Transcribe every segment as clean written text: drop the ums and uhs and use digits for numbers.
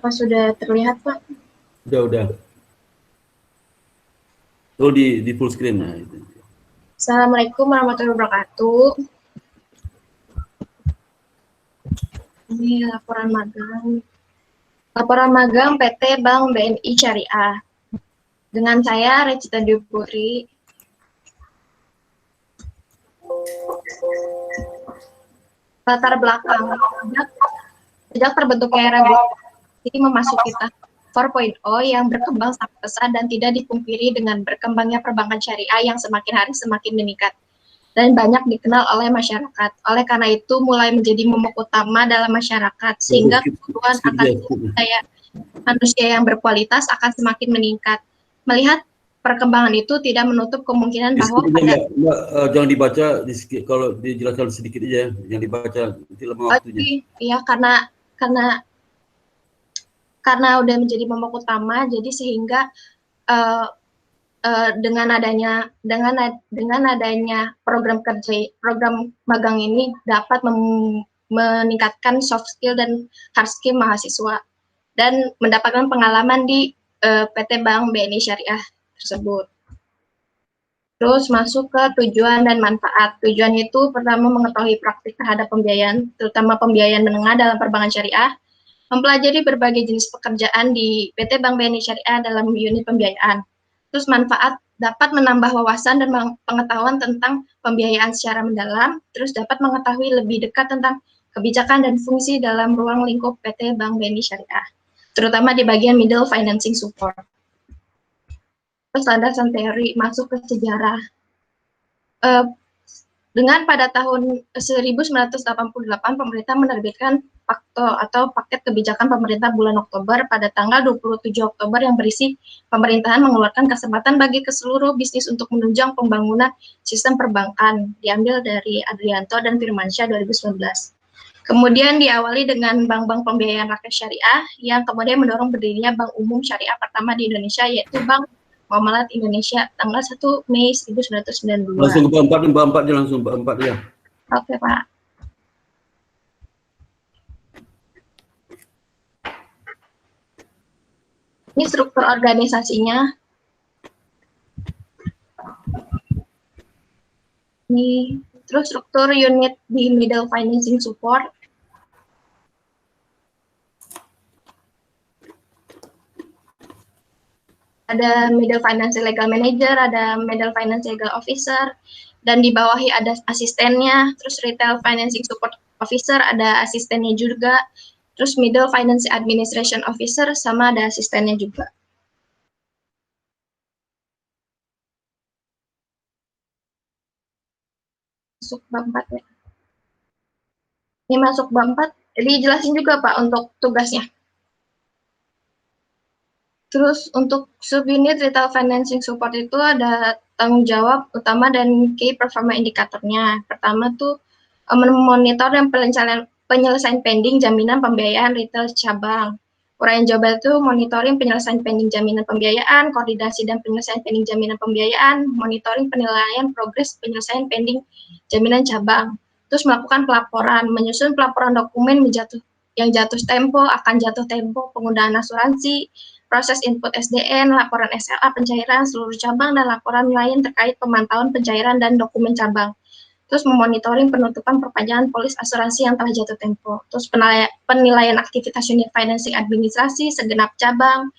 Apa sudah terlihat, Pak? Udah. Oh, di full screen. Nah, itu. Assalamualaikum warahmatullahi wabarakatuh. Ini laporan magang. Laporan magang PT Bank BNI Syariah. Dengan saya, Recita Dwi Putri. Latar belakang. Sejak terbentuknya regulasi memasuki tahap 4.0 yang berkembang sangat pesat dan tidak dipungkiri dengan berkembangnya perbankan syariah yang semakin hari semakin meningkat dan banyak dikenal oleh masyarakat. Oleh karena itu mulai menjadi momok utama dalam masyarakat sehingga kebutuhan akan daya manusia yang berkualitas akan semakin meningkat. Melihat perkembangan itu tidak menutup kemungkinan bahwa Mbak, jangan dibaca, kalau dijelaskan sedikit aja, yang dibaca nanti lama waktunya. Iya, karena udah menjadi momok utama, jadi sehingga dengan adanya program magang ini dapat meningkatkan soft skill dan hard skill mahasiswa dan mendapatkan pengalaman di PT Bank BNI Syariah tersebut. Terus masuk ke tujuan dan manfaat. Tujuan itu pertama mengetahui praktik terhadap pembiayaan, terutama pembiayaan menengah dalam perbankan syariah, mempelajari berbagai jenis pekerjaan di PT Bank BNI Syariah dalam unit pembiayaan. Terus manfaat dapat menambah wawasan dan pengetahuan tentang pembiayaan secara mendalam, terus dapat mengetahui lebih dekat tentang kebijakan dan fungsi dalam ruang lingkup PT Bank BNI Syariah, terutama di bagian middle financing support. Terus landasan teori masuk ke sejarah. Dengan pada tahun 1988 pemerintah menerbitkan paket kebijakan pemerintah bulan Oktober pada tanggal 27 Oktober yang berisi pemerintahan mengeluarkan kesempatan bagi keseluruh bisnis untuk menunjang pembangunan sistem perbankan, diambil dari Adrianto dan Firmansyah 2019. Kemudian diawali dengan bank-bank pembiayaan rakyat syariah yang kemudian mendorong berdirinya Bank Umum Syariah pertama di Indonesia, yaitu Bank Muamalat Indonesia tanggal 1 Mei 1992. Langsung ke Mbak 4 langsung Mbak 4 ya. Oke, Pak. Ini struktur organisasinya. Ini terus struktur unit di middle financing support. Ada middle finance legal manager, ada middle finance legal officer, dan di bawahi ada asistennya, terus retail financing support officer, ada asistennya juga, terus middle finance administration officer, sama ada asistennya juga. Masuk bab 4 ya. Ini masuk bab 4, dijelasin juga Pak untuk tugasnya. Terus untuk subunit retail financing support itu ada tanggung jawab utama dan key performa indikatornya. Pertama tuh memonitor dan penyelesaian pending jaminan pembiayaan retail cabang. Uraian jawaban itu monitoring penyelesaian pending jaminan pembiayaan, koordinasi dan penyelesaian pending jaminan pembiayaan, monitoring penilaian progres penyelesaian pending jaminan cabang. Terus melakukan pelaporan, menyusun pelaporan dokumen yang jatuh tempo, akan jatuh tempo penggunaan asuransi, proses input SDN, laporan SLA pencairan seluruh cabang, dan laporan lain terkait pemantauan pencairan dan dokumen cabang. Terus memonitoring penutupan perpanjangan polis asuransi yang telah jatuh tempo. Terus penilaian aktivitas unit financing administrasi segenap cabang.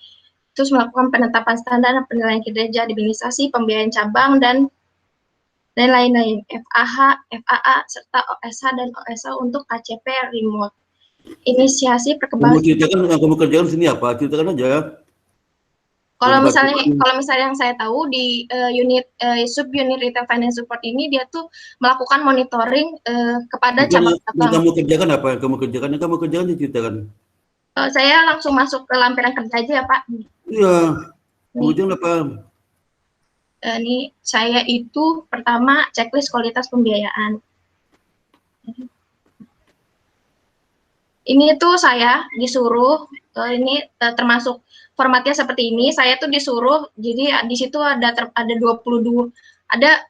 Terus melakukan penetapan standar dan penilaian kinerja administrasi, pembiayaan cabang, dan lain-lain. FAH, FAA, serta OSH dan OSH untuk KCP remote. Inisiasi perkembangan. Kamu kerjakan sini apa? Ceritakan aja. Kalau misalnya yang saya tahu di subunit retail finance support ini dia tuh melakukan monitoring kepada cabang-cabang. Kamu kerjakan apa? Kamu kerjakan ceritakan. Saya langsung masuk ke lampiran kerja aja ya Pak. Iya. Kemudian apa? Ini saya itu pertama checklist kualitas pembiayaan. Ini tuh saya disuruh ini termasuk formatnya seperti ini. Saya tuh disuruh, jadi di situ ada 22, ada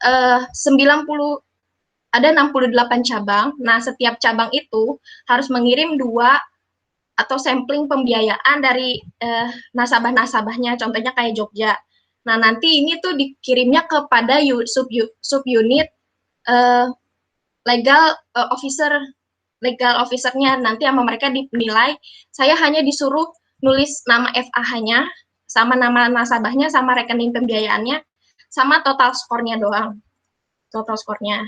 90, ada 68 cabang. Nah, setiap cabang itu harus mengirim 2 atau sampling pembiayaan dari nasabah-nasabahnya, contohnya kayak Jogja. Nah, nanti ini tuh dikirimnya kepada subunit legal officernya, nanti sama mereka dinilai. Saya hanya disuruh nulis nama FAH-nya, sama nama nasabahnya, sama rekening pembiayaannya, sama total skornya doang. Total skornya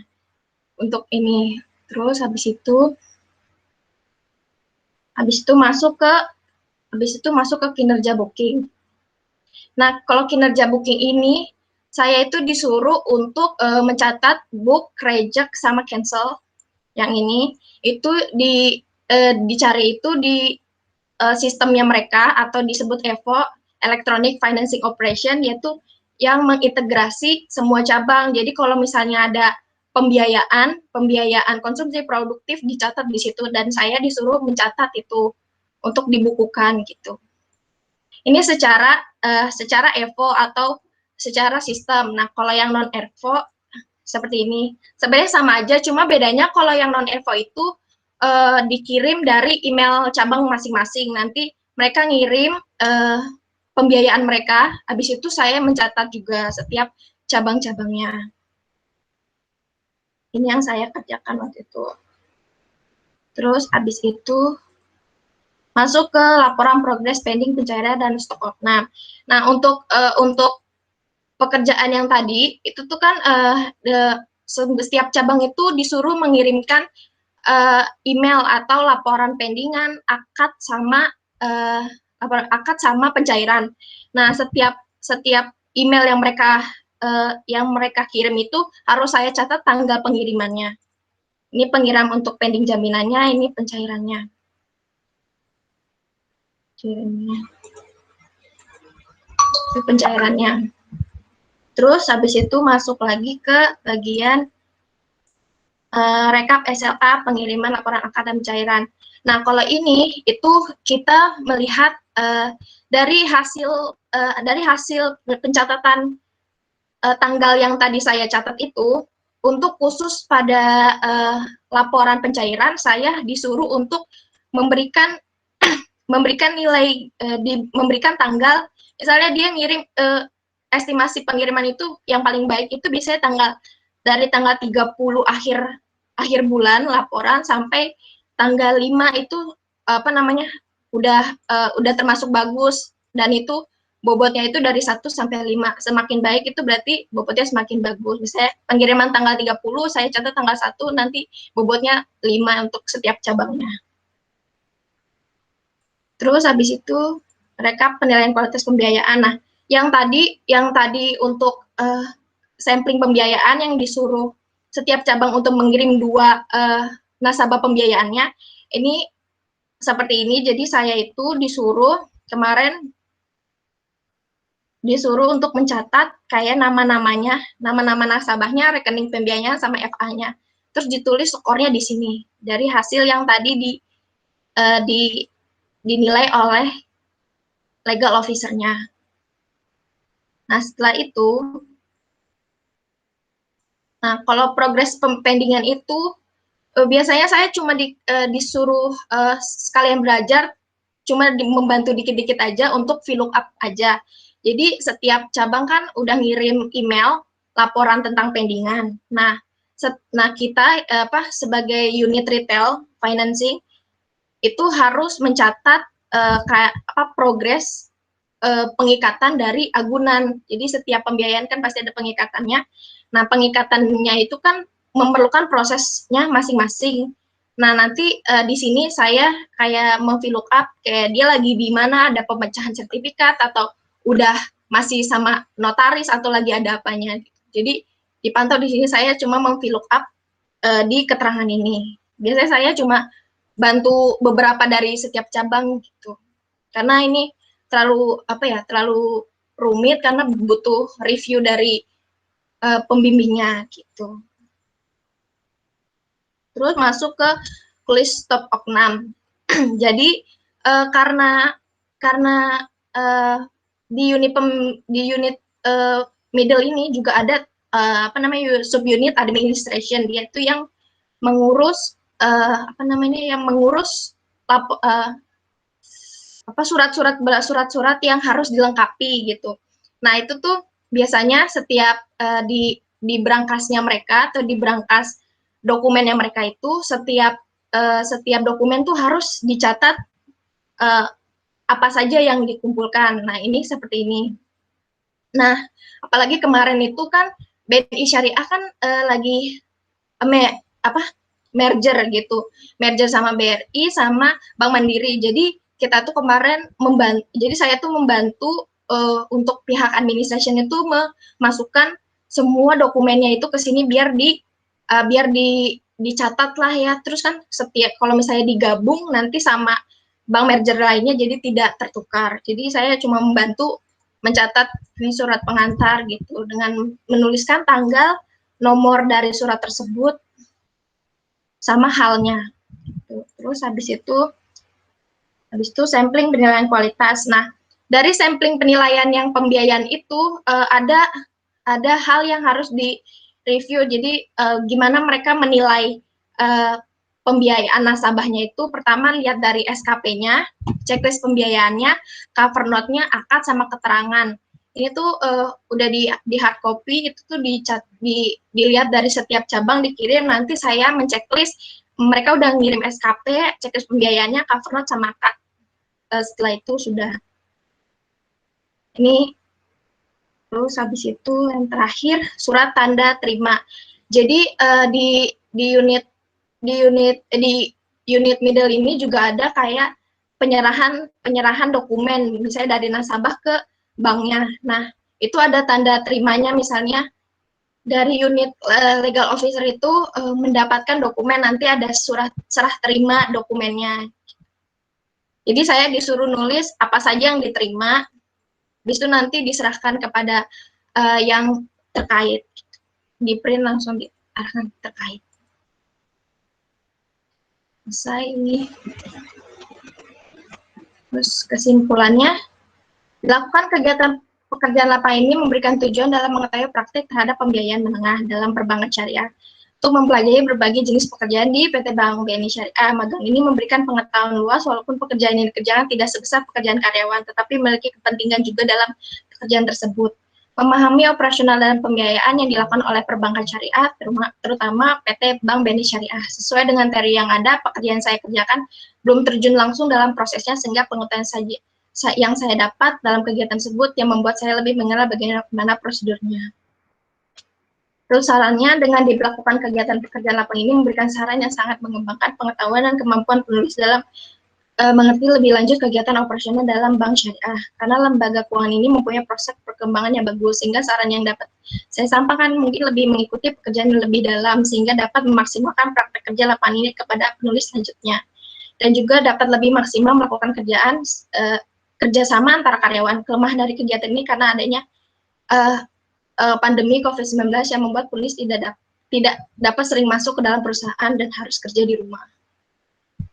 untuk ini. Terus habis itu masuk ke kinerja booking. Nah, kalau kinerja booking ini saya itu disuruh untuk mencatat book, reject, sama cancel. Yang ini itu dicari itu di sistemnya mereka, atau disebut EFO, Electronic Financing Operation, yaitu yang mengintegrasi semua cabang. Jadi kalau misalnya ada pembiayaan konsumsi produktif dicatat di situ, dan saya disuruh mencatat itu untuk dibukukan gitu. Ini secara EVO atau secara sistem. Nah, kalau yang non EVO seperti ini. Sebenarnya sama aja, cuma bedanya kalau yang non EVO itu dikirim dari email cabang masing-masing. Nanti mereka ngirim pembiayaan mereka, habis itu saya mencatat juga setiap cabang-cabangnya. Ini yang saya kerjakan waktu itu. Terus habis itu masuk ke laporan progres pending pencairan dan stok. Nah, untuk pekerjaan yang tadi itu tuh kan setiap cabang itu disuruh mengirimkan email atau laporan pendingan, akad sama pencairan. Nah, setiap email yang mereka kirim itu harus saya catat tanggal pengirimannya. Ini pengirim untuk pending jaminannya, ini pencairannya. Itu pencairannya. Terus habis itu masuk lagi ke bagian rekap SLA, pengiriman laporan akad dan pencairan. Nah, kalau ini itu kita melihat dari hasil pencatatan tanggal yang tadi saya catat itu, untuk khusus pada laporan pencairan, saya disuruh untuk memberikan nilai, memberikan tanggal. Misalnya dia ngirim estimasi pengiriman itu yang paling baik itu biasanya dari tanggal 30 akhir bulan laporan sampai tanggal 5 itu udah termasuk bagus, dan itu bobotnya itu dari 1 sampai 5. Semakin baik itu berarti bobotnya semakin bagus. Misalnya pengiriman tanggal 30, saya catat tanggal 1, nanti bobotnya 5 untuk setiap cabangnya. Terus habis itu rekap penilaian kualitas pembiayaan. Nah, yang tadi untuk sampling pembiayaan yang disuruh setiap cabang untuk mengirim 2 nasabah pembiayaannya, ini seperti ini. Jadi saya itu disuruh untuk mencatat kayak nama-nama nasabahnya, rekening pembiayaan, sama FA-nya. Terus ditulis skornya di sini dari hasil yang tadi dinilai oleh legal officer-nya. Nah, setelah itu, kalau progres pendingan itu biasanya saya cuma disuruh sekalian belajar, cuma membantu dikit-dikit aja untuk VLOOKUP aja. Jadi setiap cabang kan udah ngirim email laporan tentang pendingan. Nah kita sebagai unit retail financing itu harus mencatat progres pengikatan dari agunan. Jadi setiap pembiayaan kan pasti ada pengikatannya. Nah, pengikatannya itu kan memerlukan prosesnya masing-masing. Nah, nanti di sini saya kayak memVLOOKUP kayak dia lagi di mana, ada pemecahan sertifikat atau udah masih sama notaris atau lagi ada apanya. Jadi dipantau di sini, saya cuma memVLOOKUP di keterangan ini. Biasanya saya cuma bantu beberapa dari setiap cabang gitu. Karena ini terlalu rumit karena butuh review dari pembimbingnya gitu. Terus masuk ke close stop oknum. Jadi karena di unit middle ini juga ada subunit administration, dia itu yang mengurus surat-surat yang harus dilengkapi gitu. Nah itu tuh biasanya setiap di berangkasnya mereka atau di berangkas dokumennya mereka itu setiap dokumen tuh harus dicatat apa saja yang dikumpulkan. Nah ini seperti ini. Nah apalagi kemarin itu kan BNI Syariah kan lagi merger gitu, merger sama BRI sama Bank Mandiri. Jadi kita tuh kemarin jadi saya tuh membantu untuk pihak administration itu memasukkan semua dokumennya itu ke sini biar dicatat lah ya. Terus kan setiap kalau misalnya digabung nanti sama bank merger lainnya jadi tidak tertukar. Jadi saya cuma membantu mencatat ini surat pengantar gitu dengan menuliskan tanggal, nomor dari surat tersebut, sama halnya. Terus habis itu sampling penilaian kualitas. Nah, dari sampling penilaian yang pembiayaan itu ada hal yang harus di review. Jadi gimana mereka menilai pembiayaan nasabahnya itu. Pertama lihat dari SKP-nya, checklist pembiayaannya, cover note-nya, akad sama keterangan. Ini tuh udah di hard copy, itu tuh dilihat dari setiap cabang dikirim, nanti saya menceklis, mereka udah ngirim SKP, checklist pembiayaannya, cover note sama akad. Setelah itu sudah. Ini terus habis itu yang terakhir surat tanda terima. Jadi di unit middle ini juga ada kayak penyerahan dokumen, misalnya dari nasabah ke banknya. Nah, itu ada tanda terimanya, misalnya dari unit legal officer itu mendapatkan dokumen, nanti ada surat serah terima dokumennya. Jadi saya disuruh nulis apa saja yang diterima, habis itu nanti diserahkan kepada yang terkait, di print langsung diarahkan terkait. Selesai ini. Terus kesimpulannya, dilakukan kegiatan pekerjaan lapangan ini memberikan tujuan dalam mengetahui praktik terhadap pembiayaan menengah dalam perbankan syariah. Untuk mempelajari berbagai jenis pekerjaan di PT Bank BNI Syariah, magang ini memberikan pengetahuan luas walaupun pekerjaan yang dikerjakan tidak sebesar pekerjaan karyawan, tetapi memiliki kepentingan juga dalam pekerjaan tersebut. Memahami operasional dan pembiayaan yang dilakukan oleh perbankan syariah, terutama PT Bank BNI Syariah. Sesuai dengan teori yang ada, pekerjaan saya kerjakan belum terjun langsung dalam prosesnya, sehingga pengetahuan yang saya dapat dalam kegiatan tersebut yang membuat saya lebih mengenal bagaimana prosedurnya. Terus sarannya, dengan dilakukan kegiatan pekerjaan lapangan ini memberikan saran yang sangat mengembangkan pengetahuan dan kemampuan penulis dalam mengerti lebih lanjut kegiatan operasional dalam bank syariah. Karena lembaga keuangan ini mempunyai proses perkembangan yang bagus, sehingga saran yang dapat saya sampaikan mungkin lebih mengikuti pekerjaan yang lebih dalam, sehingga dapat memaksimalkan praktek kerja lapangan ini kepada penulis selanjutnya. Dan juga dapat lebih maksimal melakukan kerjasama antara karyawan. Kelemah dari kegiatan ini karena adanya pandemi COVID-19 yang membuat penulis tidak dapat sering masuk ke dalam perusahaan dan harus kerja di rumah.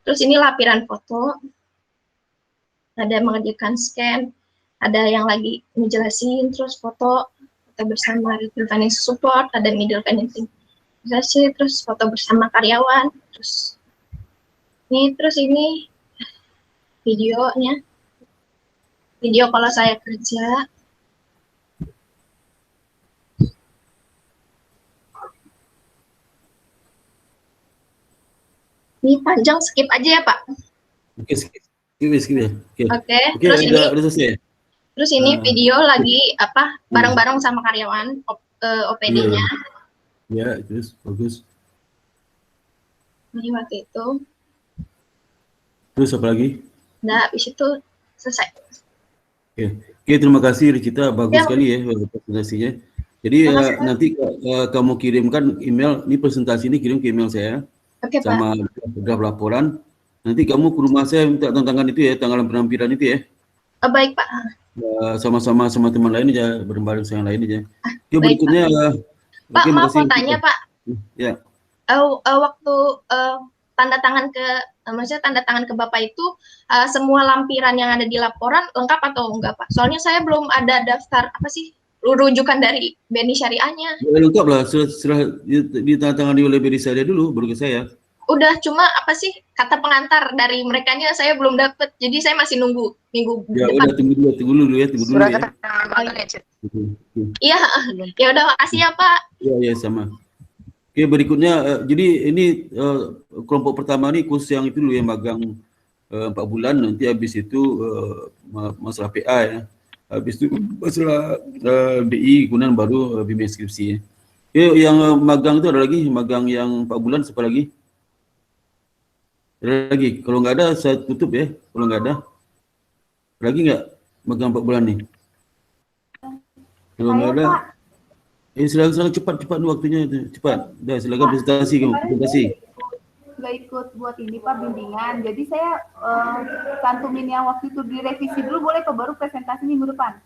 Terus ini lampiran foto, ada mengerjakan scan, ada yang lagi ngejelasin, terus foto bersama retail financing support, ada middle financing, terus foto bersama karyawan, terus ini videonya, video kalau saya kerja. Ini panjang, skip aja ya Pak. Oke, skip ya. Oke, terus ini video lagi bareng-bareng sama karyawan OPD-nya. Ya, terus bagus. Ini waktu itu. Terus apa lagi? Nah, habis itu selesai. Oke, terima kasih Ricita, bagus sekali ya presentasinya. Jadi nanti kamu kirimkan email, ini presentasi ini kirim ke email saya. Oke, sama draft laporan. Nanti kamu ke rumah saya minta tantangan itu ya, tanggalan penampilan itu ya. Baik Pak. Sama-sama sama teman lain aja, bareng-bareng sama yang lain aja. Oke, berikutnya. Pak, mau tanya Pak. Ya. Waktu tanda tangan ke Bapak itu semua lampiran yang ada di laporan lengkap atau enggak Pak? Soalnya saya belum ada daftar rujukan dari BNI Syariahnya. Ya, lengkap lah, setelah ditandatangani oleh BNI Syariah dulu, baru ke saya. Udah, cuma apa sih kata pengantar dari merekanya saya belum dapet. Jadi saya masih nunggu minggu Ya depan. udah tunggu dulu ya. Surat keterangan magang ya, Cid? Iya, ya udah makasih ya Pak. Iya sama. Oke, berikutnya jadi ini kelompok pertama nih khusus yang itu dulu yang magang 4 bulan, nanti habis itu masalah PA ya. Habis itu masalah BI, kemudian baru bimbingan skripsi ya. Yang magang itu ada lagi, magang yang 4 bulan, siapa lagi? Ada lagi, kalau nggak ada saya tutup ya, kalau nggak ada. Lagi nggak magang 4 bulan nih? Kalau nggak ada, silakan cepat waktunya, cepat. Dah silakan presentasi kamu, presentasi. Nggak ikut buat ini Pak bimbingan, jadi saya cantumin yang waktu itu direvisi dulu boleh Pak, baru presentasi minggu depan.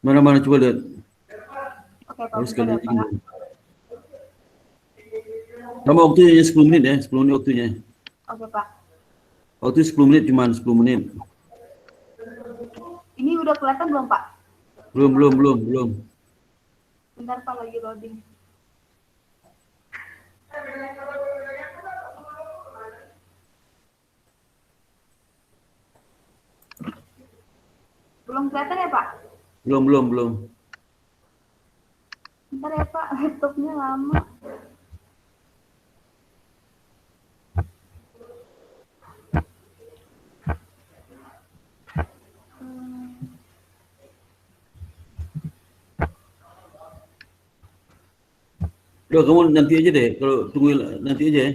Mana coba lihat. Oke Pak. Harus sekali lagi. Nama waktunya 10 menit ya, 10 menit waktunya. Oke Pak. Waktu 10 menit, cuma 10 menit. Ini udah kelihatan belum Pak? Belum. Bentar Pak, lagi loading. Belum kelihatan ya Pak? Belum. Bentar ya Pak, laptopnya lama. Udah, kamu nanti aja deh, kalau tunggu nanti aja ya.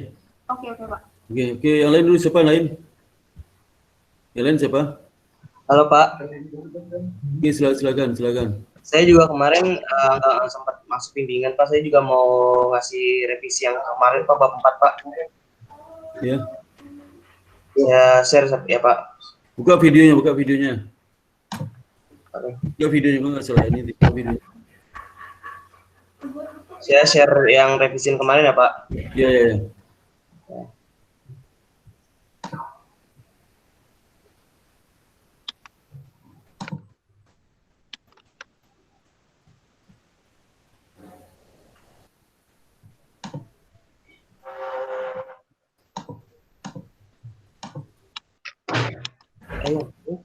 Oke Pak. Oke, yang lain dulu, siapa yang lain? Yang lain siapa? Halo Pak. Oke, silakan. Saya juga kemarin nggak sempat masuk bimbingan Pak. Saya juga mau ngasih revisi yang kemarin Pak, bab 4 Pak. Ya. Ya share ya Pak. Buka videonya. Buka Oke. videonya, nggak salah ini. Buka videonya. Saya share yang revisi kemarin ya Pak. Ya.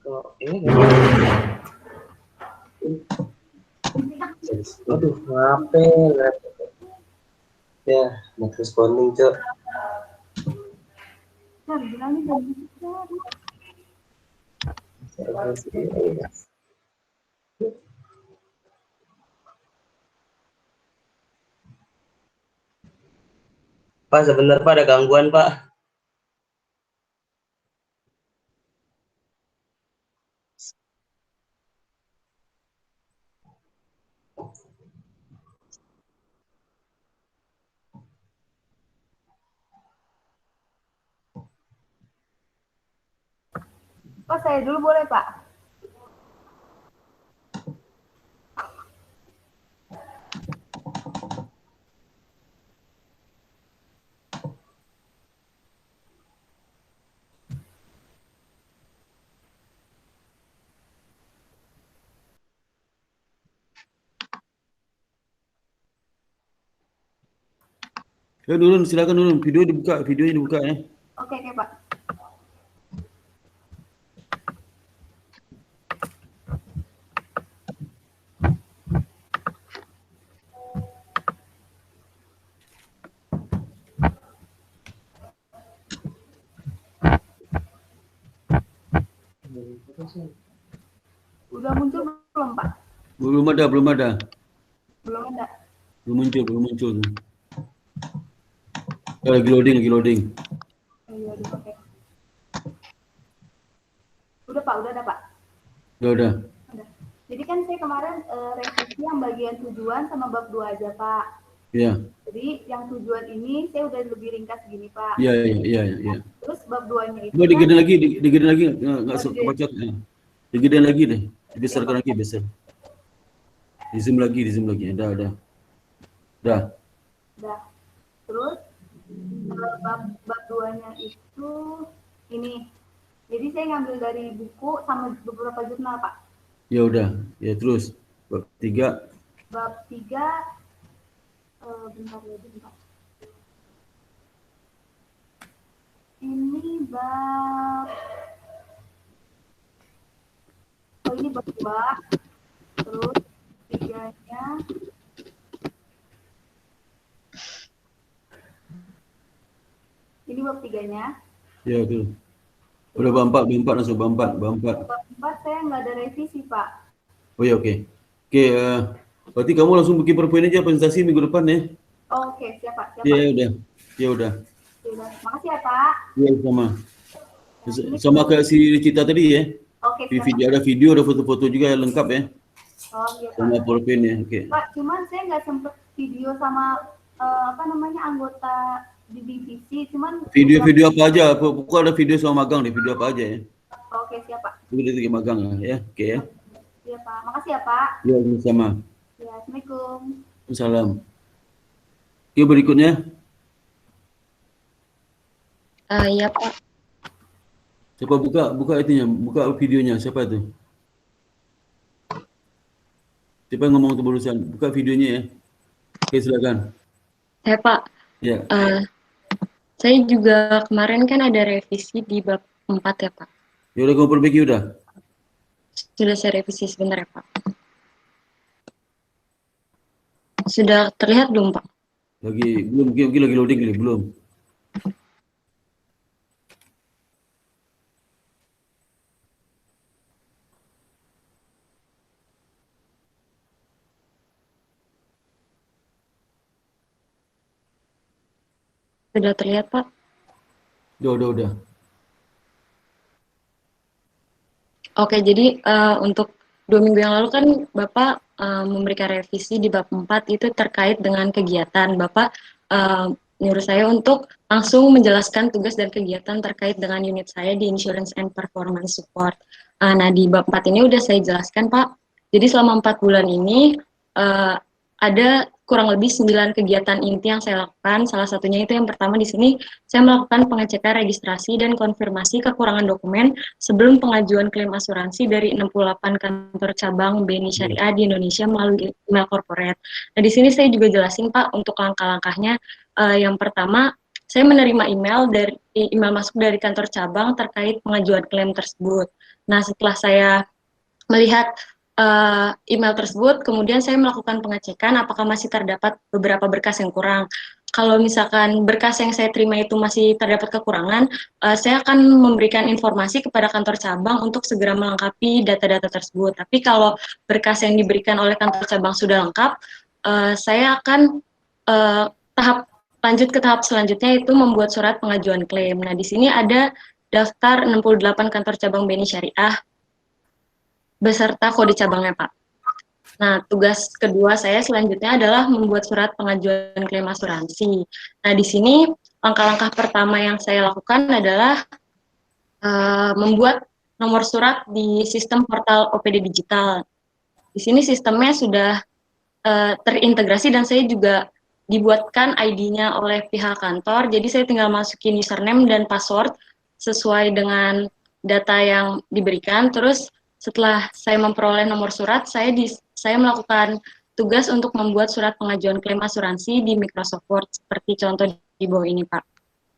Kalau ini aduh, ngapain? Ya, not responding, Cok. Nah, bilangnya jangan bisa. Pak, sebentar Pak, ada gangguan Pak. Pak, saya dulu boleh Pak? Ya, silakan dulu. Videonya dibuka ya. Oke Pak. Udah muncul belum Pak? Belum ada. Belum ada. Belum muncul. Lagi loading. Iya, oke. Udah Pak, udah ada Pak? Udah. Jadi kan saya kemarin revisi yang bagian tujuan sama bab 2 aja Pak. Iya. Jadi yang tujuan ini saya udah lebih ringkas gini Pak. Iya. Terus bab 2-nya itu Coba digedein lagi, nggak kebacak. Digedein lagi deh, dibesarkan lagi, besar. Di zoom lagi, udah. Terus bab 2-nya itu ini. Jadi saya ngambil dari buku sama beberapa jurnal Pak. Ya udah, ya terus bab 3. Bab 3 bentar. Ini bab, oh ini bab 2, terus 3-nya, ini bab 3-nya. Ya, betul. Udah bab 4 langsung bab 4. Bab 4 saya nggak ada revisi, Pak. Oh ya, oke. Oke, berarti kamu langsung bikin PowerPoint aja presentasi minggu depan ya. Oh, oke, siap, Pak. Siap, Ya, Pak. udah. Ya udah. Yaudah. Makasih ya, Pak. Ya, sama. Sama kayak si Cita tadi ya. Oke, Di siap, video, Pak. ada video, ada foto-foto juga yang lengkap ya. Oh, iya, Pak. Sama PowerPoint ya. Oke. Pak, cuman saya nggak sempet video sama apa namanya anggota di divisi, cuman Video-video apa aja? Pokoknya ada video sama magang deh, video apa aja ya. Oke, siap, Pak. Video dari magang ya. Oke ya. Iya, Pak. Makasih ya, Pak. Ya, sama. Ya, Assalamualaikum. Salam. Oke, berikutnya. Iya Pak. Siapa buka itunya, buka videonya, siapa itu? Siapa yang ngomong itu barusan? Buka videonya ya. Oke, silakan. Saya Pak. Ya. Saya juga kemarin kan ada revisi di bab 4 ya Pak. Ya udah kamu perbaiki udah. Sudah saya revisi sebentar ya Pak. Sudah terlihat belum Pak? Belum, mungkin lagi loading nih, belum. Sudah terlihat Pak? Udah. Oke, jadi untuk 2 minggu yang lalu kan Bapak memberikan revisi di bab 4 itu terkait dengan kegiatan. Bapak nyuruh saya untuk langsung menjelaskan tugas dan kegiatan terkait dengan unit saya di Insurance and Performance Support. Nah, di bab 4 ini udah saya jelaskan Pak. Jadi selama 4 bulan ini ada kurang lebih 9 kegiatan inti yang saya lakukan. Salah satunya itu yang pertama di sini, saya melakukan pengecekan registrasi dan konfirmasi kekurangan dokumen sebelum pengajuan klaim asuransi dari 68 kantor cabang BNI Syariah di Indonesia melalui email corporate. Nah, di sini saya juga jelasin Pak untuk langkah-langkahnya. Yang pertama, saya menerima email masuk dari kantor cabang terkait pengajuan klaim tersebut. Nah, setelah saya melihat email tersebut, kemudian saya melakukan pengecekan apakah masih terdapat beberapa berkas yang kurang. Kalau misalkan berkas yang saya terima itu masih terdapat kekurangan, saya akan memberikan informasi kepada kantor cabang untuk segera melengkapi data-data tersebut. Tapi kalau berkas yang diberikan oleh kantor cabang sudah lengkap, saya akan lanjut ke tahap selanjutnya, itu membuat surat pengajuan klaim. Nah, di sini ada daftar 68 kantor cabang BNI Syariah beserta kode cabangnya, Pak. Nah, tugas kedua saya selanjutnya adalah membuat surat pengajuan klaim asuransi. Nah, di sini langkah-langkah pertama yang saya lakukan adalah membuat nomor surat di sistem portal OPD Digital. Di sini sistemnya sudah terintegrasi dan saya juga dibuatkan ID-nya oleh pihak kantor, jadi saya tinggal masukin username dan password sesuai dengan data yang diberikan. Terus setelah saya memperoleh nomor surat, saya melakukan tugas untuk membuat surat pengajuan klaim asuransi di Microsoft Word seperti contoh di bawah ini, Pak.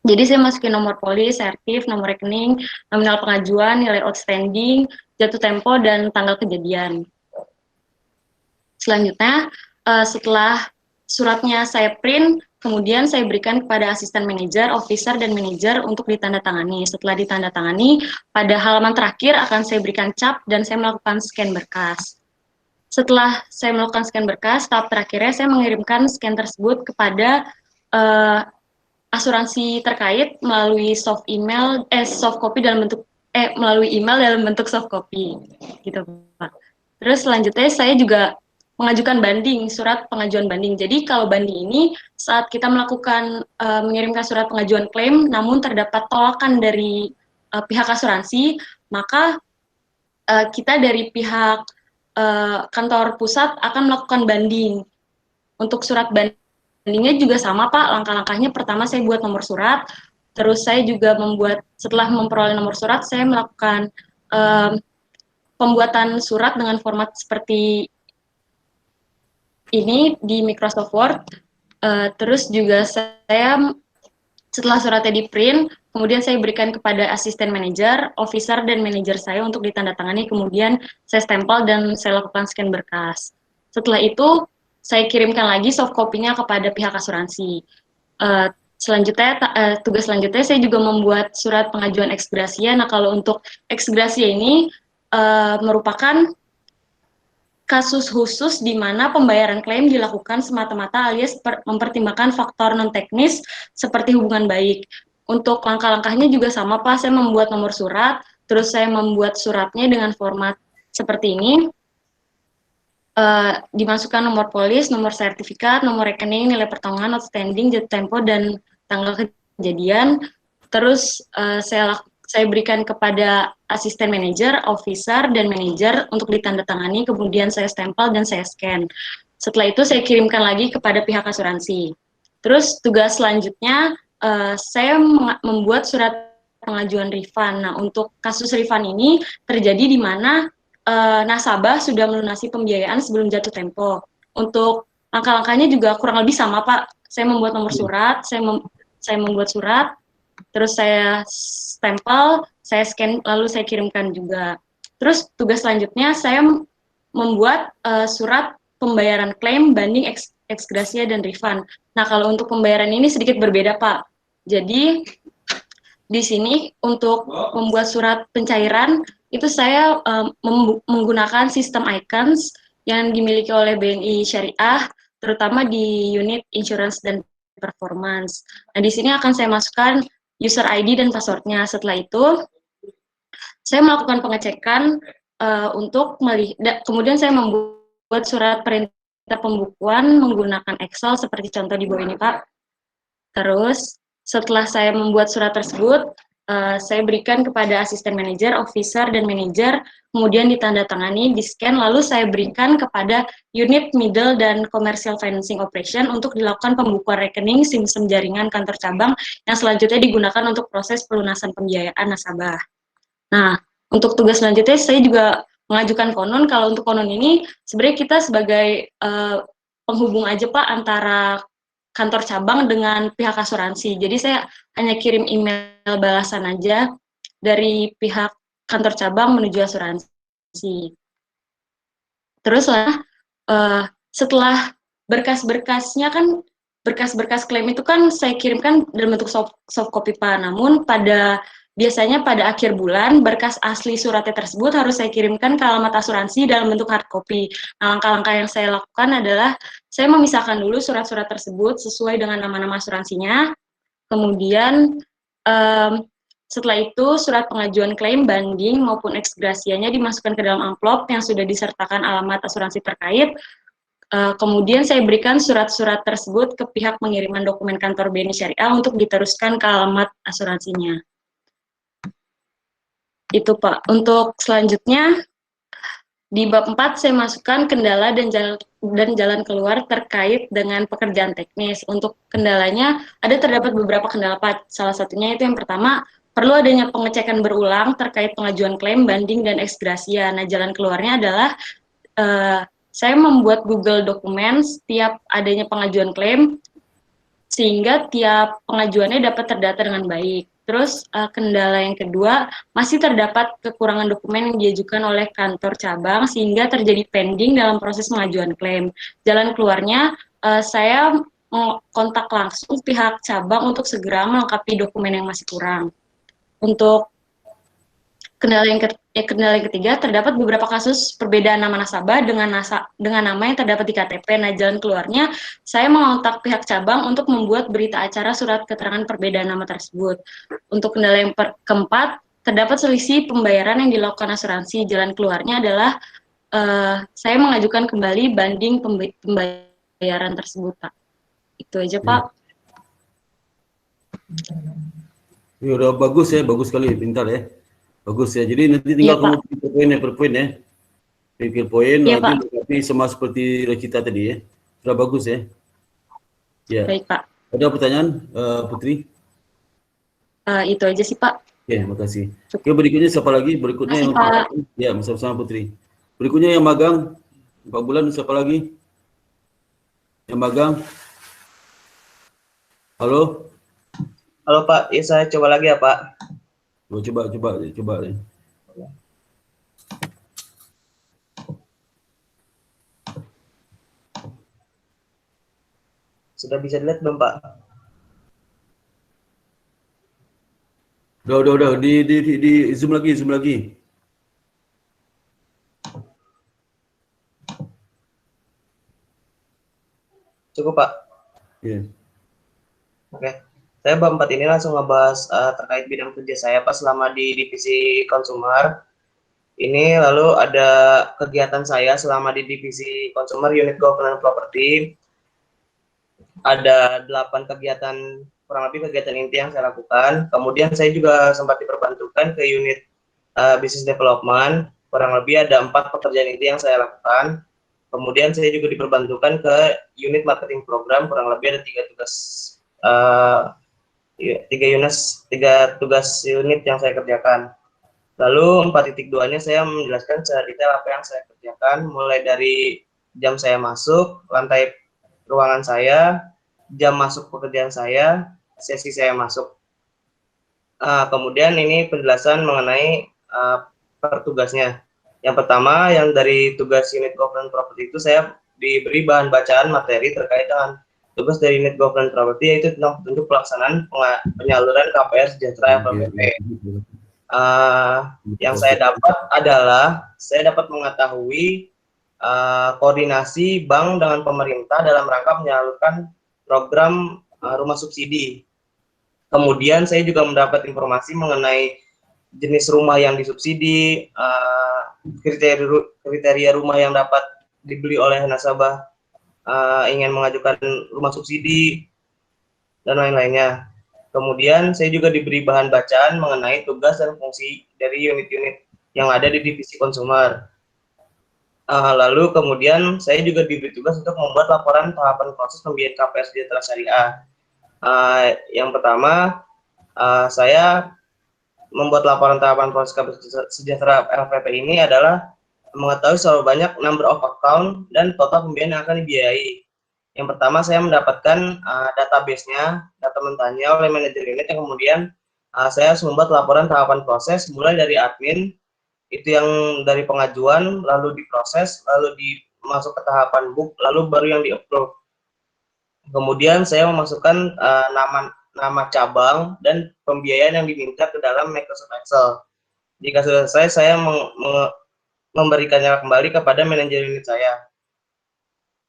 Jadi saya masukin nomor polis, sertif, nomor rekening, nominal pengajuan, nilai outstanding, jatuh tempo, dan tanggal kejadian. Selanjutnya, setelah suratnya saya print, kemudian saya berikan kepada asisten manajer, officer, dan manajer untuk ditandatangani. Setelah ditandatangani, pada halaman terakhir akan saya berikan cap dan saya melakukan scan berkas. Setelah saya melakukan scan berkas, tahap terakhirnya saya mengirimkan scan tersebut kepada asuransi terkait melalui soft copy dalam bentuk melalui email dalam bentuk soft copy, gitu Pak. Terus selanjutnya saya juga mengajukan banding, surat pengajuan banding. Jadi kalau banding ini saat kita melakukan mengirimkan surat pengajuan klaim, namun terdapat tolakan dari pihak asuransi, maka kita dari pihak kantor pusat akan melakukan banding. Untuk surat bandingnya juga sama Pak, langkah-langkahnya pertama saya buat nomor surat, terus saya juga setelah memperoleh nomor surat, saya melakukan pembuatan surat dengan format seperti ini di Microsoft Word. Terus juga saya setelah suratnya di print, kemudian saya berikan kepada asisten manajer, officer, dan manajer saya untuk ditandatangani, kemudian saya stempel dan saya lakukan scan berkas. Setelah itu, saya kirimkan lagi soft copy-nya kepada pihak asuransi. Selanjutnya, tugas selanjutnya saya juga membuat surat pengajuan eksgrasia. Nah, kalau untuk eksgrasia ini merupakan kasus khusus di mana pembayaran klaim dilakukan semata-mata alias mempertimbangkan faktor non-teknis seperti hubungan baik. Untuk langkah-langkahnya juga sama, Pak. Saya membuat nomor surat, terus saya membuat suratnya dengan format seperti ini. Dimasukkan nomor polis, nomor sertifikat, nomor rekening, nilai pertanggungan, outstanding, jatuh tempo, dan tanggal kejadian. Terus saya berikan kepada asisten manajer, officer, dan manajer untuk ditandatangani, kemudian saya stempel dan saya scan. Setelah itu saya kirimkan lagi kepada pihak asuransi. Terus tugas selanjutnya saya membuat surat pengajuan refund. Nah, untuk kasus refund ini terjadi di mana nasabah sudah melunasi pembiayaan sebelum jatuh tempo. Untuk langkah-langkahnya juga kurang lebih sama, Pak. Saya membuat nomor surat, saya membuat surat, terus saya stempel, saya scan, lalu saya kirimkan juga. Terus tugas selanjutnya saya membuat surat pembayaran klaim, banding, eksgrasia, dan refund. Nah, kalau untuk pembayaran ini sedikit berbeda, Pak. Jadi, di sini untuk membuat surat pencairan, itu saya menggunakan sistem icons yang dimiliki oleh BNI Syariah, terutama di unit insurance dan performance. Nah, di sini akan saya masukkan user ID dan passwordnya. Setelah itu, saya melakukan pengecekan untuk melihat, kemudian saya membuat surat perintah pembukuan menggunakan Excel seperti contoh di bawah ini, Pak. Terus, setelah saya membuat surat tersebut, saya berikan kepada asisten manajer, officer, dan manajer, kemudian ditandatangani, di-scan, lalu saya berikan kepada unit middle dan commercial financing operation untuk dilakukan pembukuan rekening SIM jaringan kantor cabang yang selanjutnya digunakan untuk proses pelunasan pembiayaan nasabah. Nah, untuk tugas selanjutnya saya juga mengajukan konon. Kalau untuk konon ini sebenarnya kita sebagai penghubung aja, Pak, antara kantor cabang dengan pihak asuransi. Jadi saya hanya kirim email balasan aja dari pihak kantor cabang menuju asuransi. Terus setelah berkas-berkasnya kan, berkas-berkas klaim itu kan saya kirimkan dalam bentuk soft copy, Pak. Namun biasanya pada akhir bulan berkas asli suratnya tersebut harus saya kirimkan ke alamat asuransi dalam bentuk hard copy. Nah, langkah-langkah yang saya lakukan adalah saya memisahkan dulu surat-surat tersebut sesuai dengan nama-nama asuransinya. Kemudian setelah itu surat pengajuan klaim, banding maupun eksgrasianya dimasukkan ke dalam amplop yang sudah disertakan alamat asuransi terkait. Kemudian saya berikan surat-surat tersebut ke pihak pengiriman dokumen kantor BNI Syariah untuk diteruskan ke alamat asuransinya. Itu, Pak. Untuk selanjutnya, di bab 4 saya masukkan kendala dan jalan keluar terkait dengan pekerjaan teknis. Untuk kendalanya, terdapat beberapa kendala, Pak. Salah satunya itu yang pertama, perlu adanya pengecekan berulang terkait pengajuan klaim, banding, dan eksgrasia. Nah, jalan keluarnya adalah saya membuat Google dokumen setiap adanya pengajuan klaim, sehingga tiap pengajuannya dapat terdata dengan baik. Terus kendala yang kedua, masih terdapat kekurangan dokumen yang diajukan oleh kantor cabang sehingga terjadi pending dalam proses pengajuan klaim. Jalan keluarnya, saya kontak langsung pihak cabang untuk segera melengkapi dokumen yang masih kurang. Untuk kendala yang ketiga, terdapat beberapa kasus perbedaan nama nasabah dengan nama yang terdapat di KTP. Nah, jalan keluarnya, saya mengontak pihak cabang untuk membuat berita acara surat keterangan perbedaan nama tersebut. Untuk kendala yang keempat, terdapat selisih pembayaran yang dilakukan asuransi. Jalan keluarnya adalah saya mengajukan kembali banding pembayaran tersebut, Pak. Itu aja, Pak. Ya, udah bagus ya, bagus sekali, pintar ya. Bagus ya. Jadi nanti tinggal kamu pikir poin ya. Pikir poin nanti tapi sama seperti kita tadi ya. Sudah bagus ya. Ya. Baik, Pak. Ada pertanyaan, Putri? Itu aja sih, Pak. Ya, makasih. Oke, berikutnya siapa lagi? Berikutnya yang ya, bersama Putri. Berikutnya yang magang 4 bulan, siapa lagi? Yang magang? Halo? Halo Pak, ya saya coba lagi ya Pak. Coba. Sudah bisa dilihat belum Pak? Udah. Di zoom lagi. Cukup Pak? Ya. Oke. Saya bab 4 ini langsung ngebahas terkait bidang kerja saya Pak selama di divisi konsumer. Ini lalu ada kegiatan saya selama di divisi consumer unit governance property. Ada 8 kegiatan, kurang lebih kegiatan inti yang saya lakukan. Kemudian saya juga sempat diperbantukan ke unit business development. Kurang lebih ada 4 pekerjaan inti yang saya lakukan. Kemudian saya juga diperbantukan ke unit marketing program. Kurang lebih ada 3 tugas 3 tugas unit yang saya kerjakan. Lalu 4.2-nya saya menjelaskan secara detail apa yang saya kerjakan, mulai dari jam saya masuk, lantai ruangan saya, jam masuk pekerjaan saya, sesi saya masuk. Kemudian ini penjelasan mengenai per tugasnya. Yang pertama, yang dari tugas unit governance property itu saya diberi bahan bacaan materi terkait dengan tugas dari unit governance property, yaitu tentang petunjuk pelaksanaan penyaluran KPR sejahtera LPPP. Yang saya dapat adalah saya dapat mengetahui koordinasi bank dengan pemerintah dalam rangka menyalurkan program rumah subsidi. Kemudian saya juga mendapat informasi mengenai jenis rumah yang disubsidi, kriteria rumah yang dapat dibeli oleh nasabah ingin mengajukan rumah subsidi, dan lain-lainnya. Kemudian saya juga diberi bahan bacaan mengenai tugas dan fungsi dari unit-unit yang ada di divisi konsumer. Lalu kemudian saya juga diberi tugas untuk membuat laporan tahapan proses pembiayaan KPR Sejahtera Syariah. Yang pertama, saya membuat laporan tahapan proses KPR Sejahtera LPP ini adalah mengetahui seberapa banyak number of account dan total pembiayaan yang akan dibiayai. Yang pertama, saya mendapatkan database-nya, data mentahnya oleh manajer unit, yang kemudian saya harus membuat laporan tahapan proses, mulai dari admin, itu yang dari pengajuan, lalu diproses, lalu masuk ke tahapan book, lalu baru yang di-upload. Kemudian saya memasukkan nama cabang dan pembiayaan yang diminta ke dalam Microsoft Excel. Jika sudah selesai, saya memberikannya kembali kepada manajer unit saya.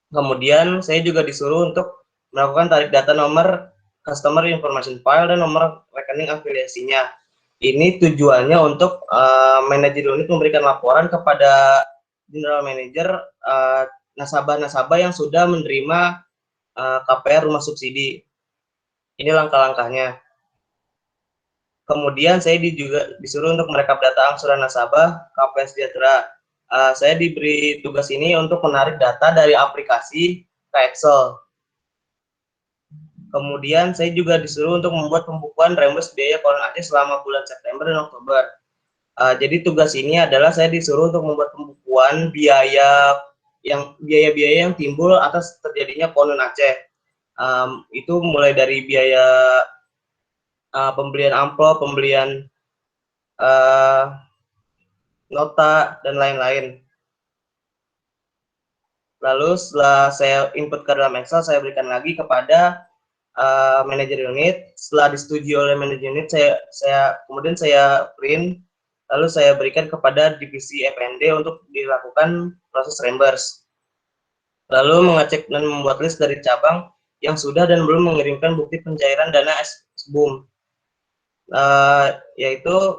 Kemudian saya juga disuruh untuk melakukan tarik data nomor customer information file dan nomor rekening afiliasinya. Ini tujuannya untuk manajer unit memberikan laporan kepada general manager nasabah-nasabah yang sudah menerima KPR rumah subsidi. Ini langkah-langkahnya. Kemudian saya juga disuruh untuk merekap data angsuran nasabah KPR Sejahtera. Saya diberi tugas ini untuk menarik data dari aplikasi ke Excel. Kemudian saya juga disuruh untuk membuat pembukuan reimburse biaya Kolon Aceh selama bulan September dan Oktober. Jadi tugas ini adalah saya disuruh untuk membuat pembukuan biaya yang timbul atas terjadinya Kolon Aceh. Itu mulai dari biaya pembelian amplop, pembelian nota, dan lain-lain. Lalu setelah saya input ke dalam Excel, saya berikan lagi kepada manajer unit. Setelah disetujui oleh manajer unit, kemudian saya print, lalu saya berikan kepada divisi FND untuk dilakukan proses reimburse. Lalu mengecek dan membuat list dari cabang yang sudah dan belum mengirimkan bukti pencairan dana SBUM. Yaitu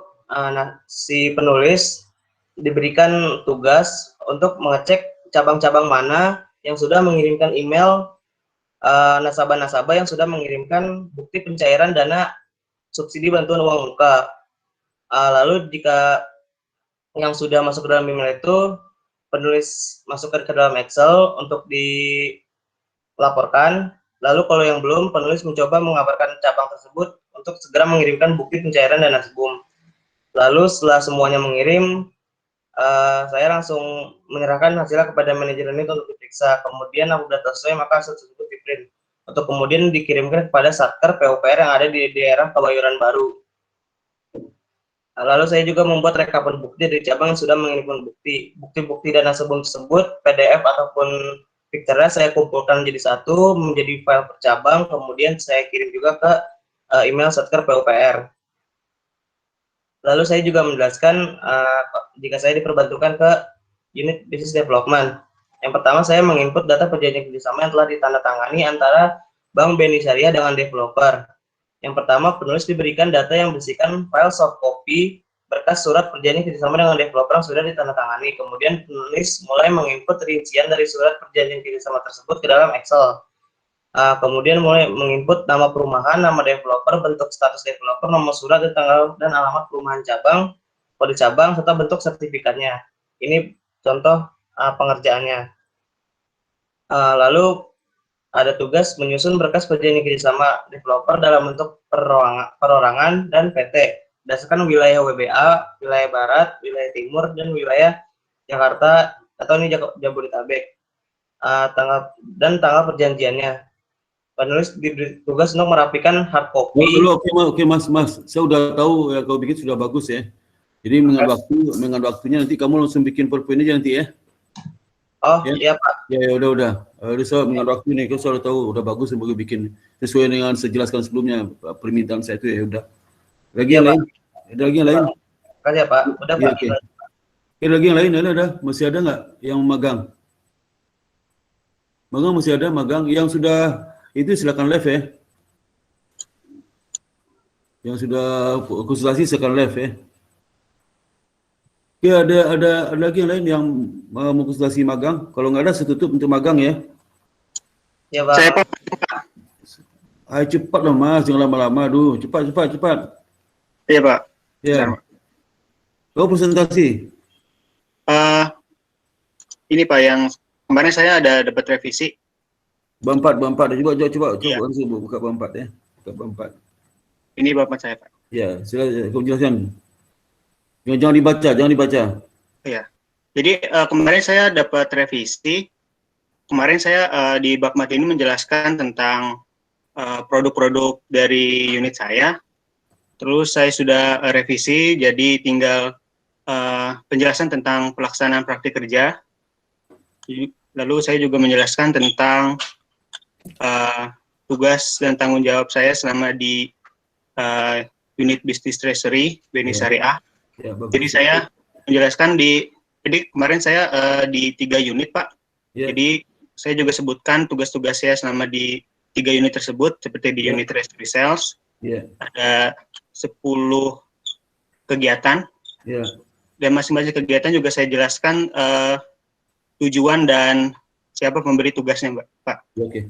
si penulis diberikan tugas untuk mengecek cabang-cabang mana yang sudah mengirimkan email nasabah-nasabah yang sudah mengirimkan bukti pencairan dana subsidi bantuan uang muka. Lalu jika yang sudah masuk ke dalam email itu, penulis masukkan ke dalam Excel untuk dilaporkan. Lalu kalau yang belum, penulis mencoba mengabarkan cabang tersebut untuk segera mengirimkan bukti pencairan dana SBUM. Lalu setelah semuanya mengirim, saya langsung menyerahkan hasilnya kepada manajer unit untuk diperiksa. Kemudian apabila sesuai, maka hasil tersebut di-print. untuk kemudian dikirimkan kepada Satker PUPR yang ada di daerah Kebayoran Baru. Lalu saya juga membuat rekapan bukti dari cabang yang sudah mengirimkan bukti. Bukti-bukti dan hasil tersebut, PDF ataupun picture-nya saya kumpulkan menjadi satu, menjadi file per cabang, kemudian saya kirim juga ke email Satker PUPR. Lalu saya juga menjelaskan jika saya diperbantukan ke unit business development. Yang pertama, saya menginput data perjanjian kerjasama yang telah ditandatangani antara Bank BNI Syariah dengan developer. Yang pertama, penulis diberikan data yang berisikan file soft copy berkas surat perjanjian kerjasama dengan developer yang sudah ditandatangani. Kemudian penulis mulai menginput rincian dari surat perjanjian kerjasama tersebut ke dalam Excel. Kemudian mulai menginput nama perumahan, nama developer, bentuk status developer, nomor surat, tanggal dan alamat perumahan cabang, kode cabang, serta bentuk sertifikatnya. Ini contoh pengerjaannya. Lalu ada tugas menyusun berkas perjanjian kerjasama developer dalam bentuk perorangan dan PT berdasarkan wilayah WBA, wilayah Barat, wilayah Timur, dan wilayah Jakarta atau ini Jabodetabek. Tanggal perjanjiannya. Penulis diberi tugas untuk merapikan hard copy. Oke, Mas. Saya udah tahu ya, kau bikin sudah bagus ya. Jadi dengan waktunya nanti kamu langsung bikin PowerPoint aja nanti ya. Oh ya? Iya Pak. Ya udah. Saya dengan waktu ini kau sudah tahu udah bagus untuk bikin sesuai dengan saya jelaskan sebelumnya permintaan saya itu ya udah. Lagi yang lain? Ada lagi yang lain? Makasih ya Pak. Udah ya, Pak. Oke, lagi yang lain ada? Masih ada nggak yang magang? Magang masih ada magang yang sudah itu silakan live ya. Yang sudah konsultasi silakan live ya. Oke, ada lagi yang lain yang mau konsultasi magang? Kalau nggak ada, saya tutup untuk magang ya. Ya Pak. Saya Pak. Ayo cepat lah Mas, jangan lama-lama. Aduh, cepat. Iya Pak. Ya. Kau presentasi? Ini Pak yang kemarin saya ada dapat revisi. Bab 4. Coba Iya. buka bab 4 ya. Buka bab 4. Ini Bapak saya Pak. Ya, silakan kau jelaskan. Jangan dibaca. Iya. Jadi kemarin saya dapat revisi. Kemarin saya di bab 4 ini menjelaskan tentang produk-produk dari unit saya. Terus saya sudah revisi, jadi tinggal penjelasan tentang pelaksanaan praktik kerja. Lalu saya juga menjelaskan tentang tugas dan tanggung jawab saya selama di unit Business Treasury BNI Syariah. Ya, jadi saya menjelaskan jadi kemarin saya di 3 unit Pak. Ya. Jadi saya juga sebutkan tugas-tugas saya selama di 3 unit tersebut, seperti di unit Treasury Sales. Ya. Ada 10 kegiatan. Ya. Dan masing-masing kegiatan juga saya jelaskan tujuan dan siapa pemberi tugasnya, Pak. Oke.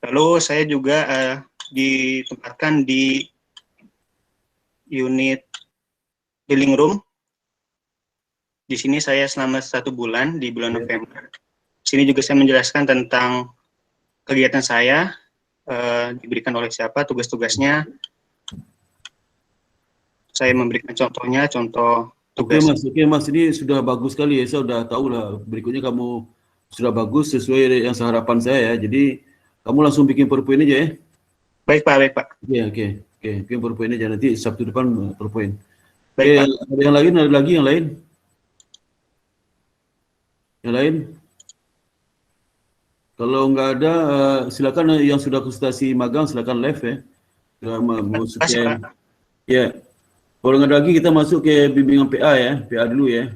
Lalu saya juga ditempatkan di unit dealing room. Di sini saya selama 1 bulan, di bulan November. Di sini juga saya menjelaskan tentang kegiatan saya, diberikan oleh siapa, tugas-tugasnya. Saya memberikan contohnya, contoh tugas. Oke Mas, ini sudah bagus sekali ya. Saya sudah tahu lah. Berikutnya kamu sudah bagus sesuai yang harapan saya ya. Jadi kamu langsung bikin PowerPoint aja ya. Baik Pak. Oke. Bikin PowerPoint aja, nanti Sabtu depan PowerPoint. Baik, Pak. Ada yang lain? Ada lagi yang lain? Yang lain? Kalau nggak ada, silakan yang sudah konsultasi magang silakan live ya. Ya. Kalau nggak ada lagi kita masuk ke bimbingan PA ya, PA dulu ya.